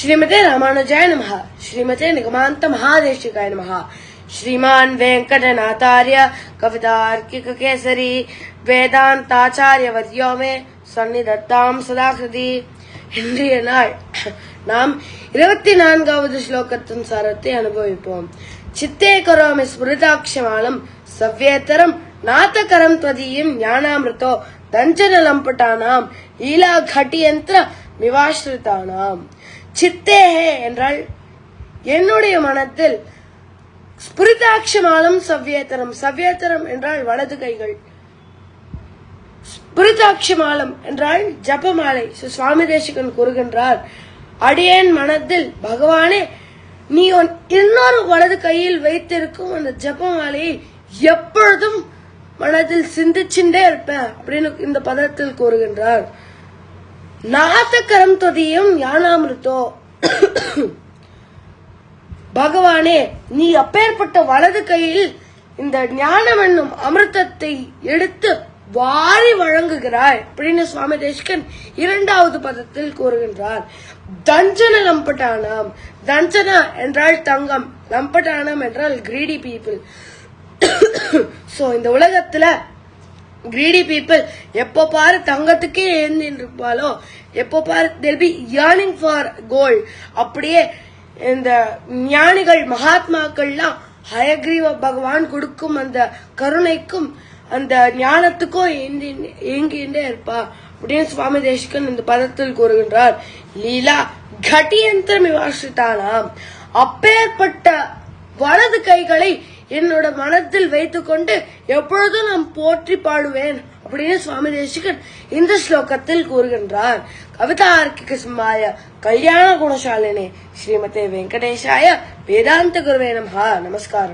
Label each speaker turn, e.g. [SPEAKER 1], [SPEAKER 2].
[SPEAKER 1] श्रीमते रामानुजाय नमः। श्रीमते निगमान्त महादेशिकाय नमः। श्रीमान वेंकटनाथार्य कवितार्किक केसरी वेदांताचार्य वर्यो में सन्निधत्ताम सदा कृति। இன்றைய நாள் நாம் 24வது ஸ்லோகத்தின் சாரத்தை அனுபவிப்போம். சித்தே கரோமி ஸ்மிருதாக்ஷமாலம் சவ்யேதரம் நாதகரம் त्वदीयं ஞானாமிருதோ தஞ்சனலம்பட்டானாம் லீலா घटियंत्र மிவாஸ்ரிதானாம். சித்தேஹே என்றால் என்னுடைய மனத்தில், ஸ்பிருதாட்சமாலம் சவ்யேதரம், சவ்யேதரம் என்றால் வலது கைகள், ஸ்பிருதாட்சமாலம் என்றால் ஜபமாலை. சுவாமி தேசிகன் கூறுகின்றார், அடியேன் மனத்தில் பகவானே நீ இன்னொரு வலது கையில் வைத்திருக்கும் அந்த ஜபமாலையை எப்பொழுதும் மனதில் சிந்திச்சுட்டே இருப்பேன் அப்படின்னு இந்த பதத்தில் கூறுகின்றார். நாதகரம் त्वदीयं ஞானாமிருதோ, பகவானே நீ அப்பேற்பட்ட வலது கையில் இந்த ஞானம் என்னும் அமிர்தத்தை எடுத்து வாரி வழங்குகிறாய் அப்படின்னு சுவாமி தேசிகன் 2வது பதத்தில் கூறுகின்றார். தஞ்சன லம்பட்டானாம், தஞ்சனா என்றால் தங்கம், லம்பட்டானம் என்றால் கிரீடி பீப்புள். சோ இந்த உலகத்துல கிரீடி பீப்புள் எப்போ பாரு தங்கத்துக்கே ஏந்தின்னு இருப்பாலோ, எப்போ பாரு they'll be yearning for gold. அப்படியே இந்த ஞானிகள் மகாத்மாக்கள்லாம் ஹயக்ரீவ பகவான் கொடுக்கும் அந்த கருணைக்கும் அந்த ஞானத்துக்கும் ஏங்கிண்டே இருப்பா அப்படின்னு சுவாமி தேசிகன் இந்த பதத்தில் கூறுகின்றார். லீலா घटियंत्र மிவாஸ்ரிதானாம், அப்பேற்பட்ட வலது கைகளை என்னோட மனத்தில் வைத்துக் கொண்டு எப்பொழுதும் நான் போற்றி பாடுவேன் அப்படின்னு சுவாமி தேசிகன் இந்த ஸ்லோகத்தில் கூறுகின்றார். கவிதார்க்கிக சிம்மாய கல்யாண குணசாலினே ஸ்ரீமதே வெங்கடேஷாய வேதாந்த குருவே நமஹ. நமஸ்காரம்.